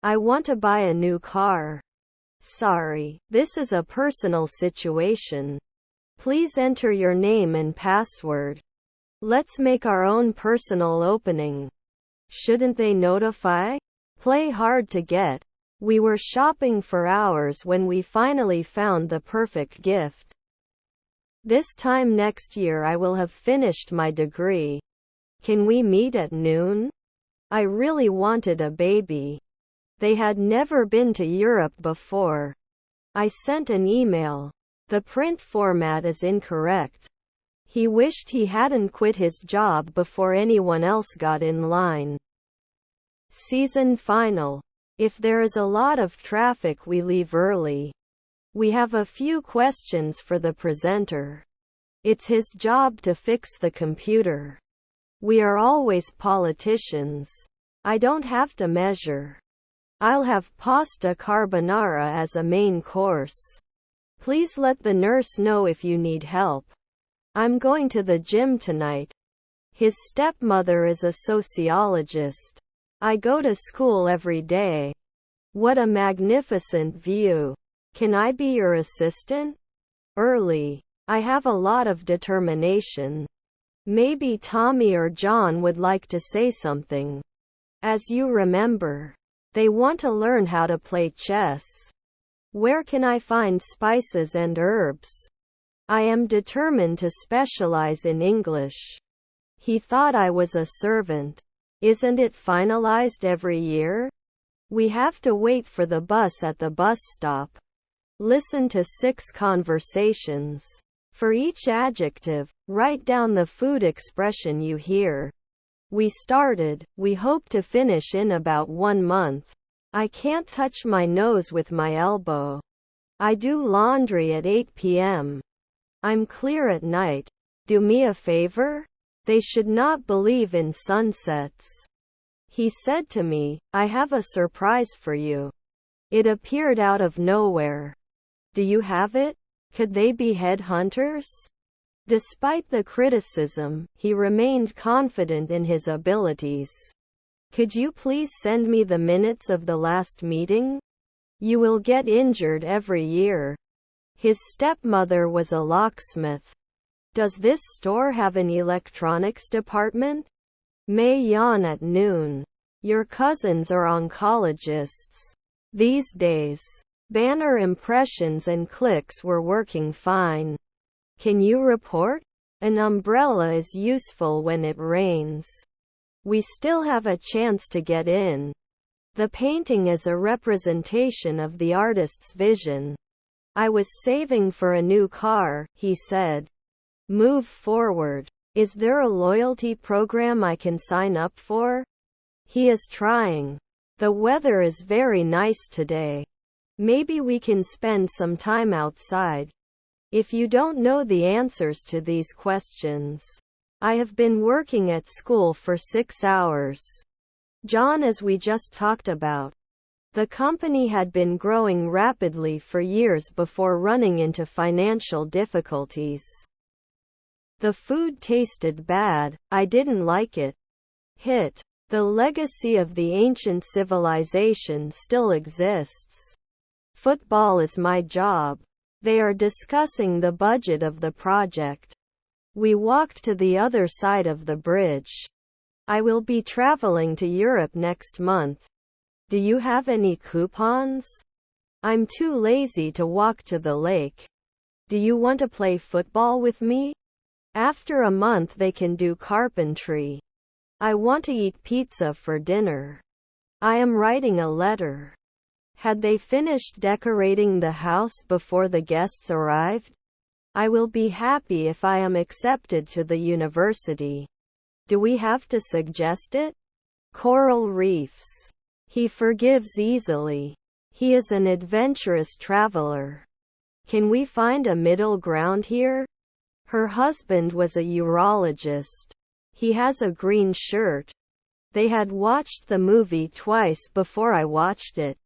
I want to buy a new car. Sorry, this is a personal situation. Please enter your name and password. Let's make our own personal opening. Shouldn't they notify? Play hard to get. We were shopping for hours when we finally found the perfect gift. This time next year I will have finished my degree. Can we meet at noon? I really wanted a baby. They had never been to Europe before. I sent an email. The print format is incorrect. He wished he hadn't quit his job before anyone else got in line. Season final. If there is a lot of traffic, we leave early. We have a few questions for the presenter. It's his job to fix the computer. We are always politicians. I don't have to measure. I'll have pasta carbonara as a main course. Please let the nurse know if you need help. I'm going to the gym tonight. His stepmother is a sociologist. I go to school every day. What a magnificent view. Can I be your assistant? Early. I have a lot of determination. Maybe Tommy or John would like to say something. As you remember, they want to learn how to play chess. Where can I find spices and herbs? I am determined to specialize in English. He thought I was a servant. Isn't it finalized every year? We have to wait for the bus at the bus stop. Listen to 6 conversations. For each adjective, write down the food expression you hear. We started. We hope to finish in about 1 month. I can't touch my nose with my elbow. I do laundry at 8 p.m. I'm clear at night. Do me a favor? They should not believe in sunsets. He said to me, I have a surprise for you. It appeared out of nowhere. Do you have it? Could they be headhunters? Despite the criticism, he remained confident in his abilities. Could you please send me the minutes of the last meeting? You will get injured every year. His stepmother was a locksmith. Does this store have an electronics department? May yawn at noon. Your cousins are oncologists. These days, banner impressions and clicks were working fine. Can you report? An umbrella is useful when it rains. We still have a chance to get in. The painting is a representation of the artist's vision. I was saving for a new car, he said. Move forward. Is there a loyalty program I can sign up for? He is trying. The weather is very nice today. Maybe we can spend some time outside. If you don't know the answers to these questions, I have been working at school for 6 hours. John, as we just talked about, the company had been growing rapidly for years before running into financial difficulties. The food tasted bad. I didn't like it. Hit. The legacy of the ancient civilization still exists. Football is my job. They are discussing the budget of the project. We walked to the other side of the bridge. I will be traveling to Europe next month. Do you have any coupons? I'm too lazy to walk to the lake. Do you want to play football with me? After a month they can do carpentry. I want to eat pizza for dinner. I am writing a letter. Had they finished decorating the house before the guests arrived? I will be happy if I am accepted to the university. Do we have to suggest it? Coral reefs. He forgives easily. He is an adventurous traveler. Can we find a middle ground here? Her husband was a urologist. He has a green shirt. They had watched the movie twice before I watched it.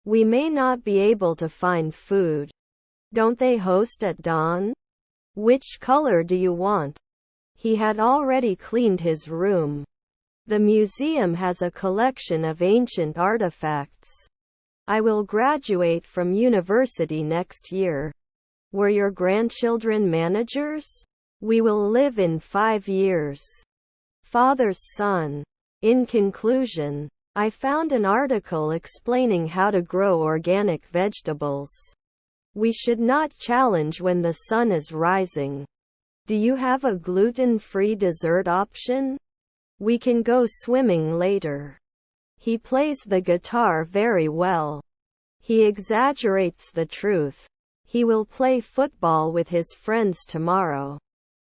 We may not be able to find food. Don't they host at dawn? Which color do you want? He had already cleaned his room. The museum has a collection of ancient artifacts. I will graduate from university next year. Were your grandchildren managers? We will live in 5 years. Father's son. In conclusion, I found an article explaining how to grow organic vegetables. We should not challenge when the sun is rising. Do you have a gluten-free dessert option? We can go swimming later. He plays the guitar very well. He exaggerates the truth. He will play football with his friends tomorrow.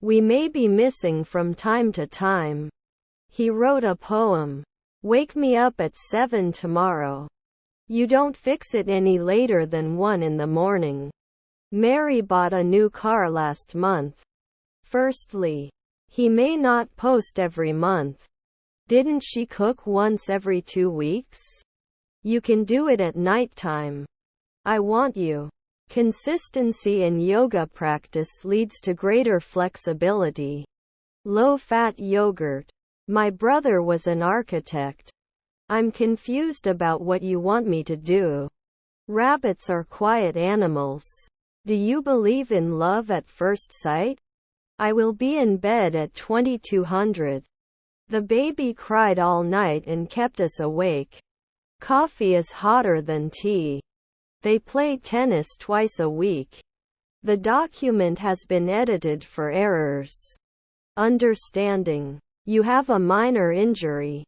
We may be missing from time to time. He wrote a poem. Wake me up at 7 tomorrow. You don't fix it any later than 1 in the morning. Mary bought a new car last month. Firstly, he may not post every month. Didn't she cook once every 2 weeks? You can do it at nighttime. I want you. Consistency in yoga practice leads to greater flexibility. Low-fat yogurt. My brother was an architect. I'm confused about what you want me to do. Rabbits are quiet animals. Do you believe in love at first sight? I will be in bed at 2200. The baby cried all night and kept us awake. Coffee is hotter than tea. They play tennis twice a week. The document has been edited for errors. Understanding. You have a minor injury.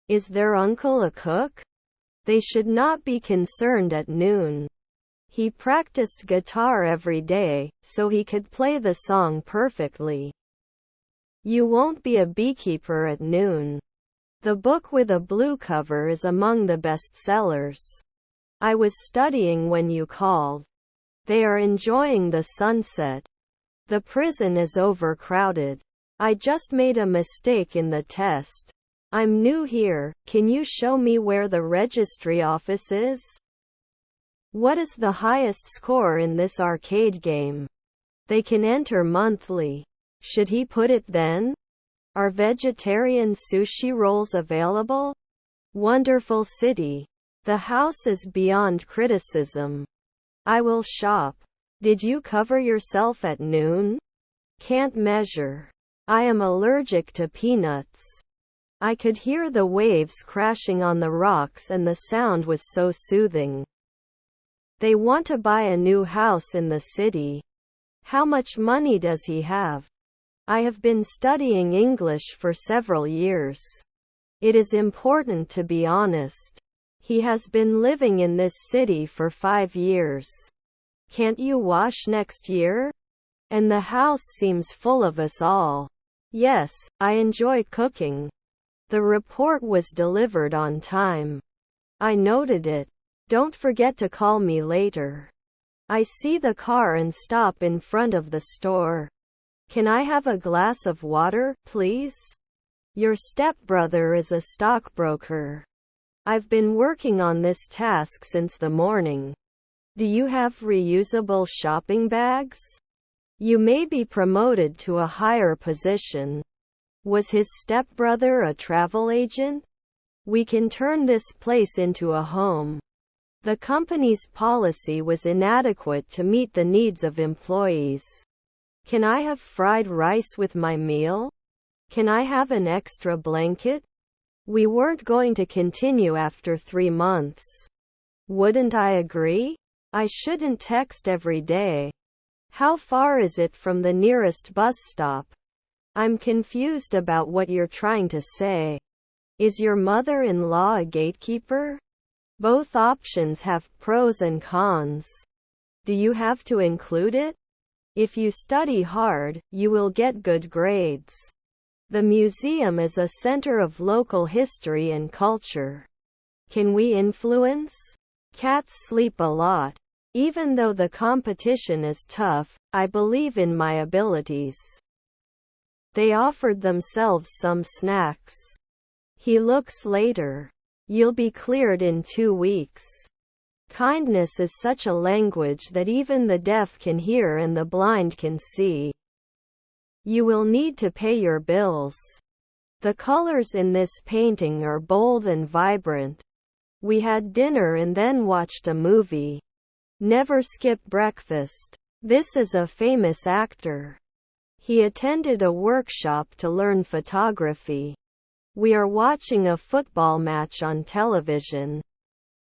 Is their uncle a cook? They should not be concerned at noon. He practiced guitar every day, so he could play the song perfectly. You won't be a beekeeper at noon. The book with a blue cover is among the bestsellers. I was studying when you called. They are enjoying the sunset. The prison is overcrowded. I just made a mistake in the test. I'm new here, can you show me where the registry office is? What is the highest score in this arcade game? They can enter monthly. Should he put it then? Are vegetarian sushi rolls available? Wonderful city. The house is beyond criticism. I will shop. Did you cover yourself at noon? Can't measure. I am allergic to peanuts. I could hear the waves crashing on the rocks and the sound was so soothing. They want to buy a new house in the city. How much money does he have? I have been studying English for several years. It is important to be honest. He has been living in this city for 5 years. Can't you wash next year? And the house seems full of us all. Yes, I enjoy cooking. The report was delivered on time. I noted it. Don't forget to call me later. I see the car and stop in front of the store. Can I have a glass of water, please? Your stepbrother is a stockbroker. I've been working on this task since the morning. Do you have reusable shopping bags? You may be promoted to a higher position. Was his stepbrother a travel agent? We can turn this place into a home. The company's policy was inadequate to meet the needs of employees. Can I have fried rice with my meal? Can I have an extra blanket? We weren't going to continue after 3 months. Wouldn't I agree? I shouldn't text every day. How far is it from the nearest bus stop? I'm confused about what you're trying to say. Is your mother-in-law a gatekeeper? Both options have pros and cons. Do you have to include it? If you study hard, you will get good grades. The museum is a center of local history and culture. Can we influence? Cats sleep a lot. Even though the competition is tough, I believe in my abilities. They offered themselves some snacks. He looks later. You'll be cleared in 2 weeks. Kindness is such a language that even the deaf can hear and the blind can see. You will need to pay your bills. The colors in this painting are bold and vibrant. We had dinner and then watched a movie. Never skip breakfast. This is a famous actor. He attended a workshop to learn photography. We are watching a football match on television.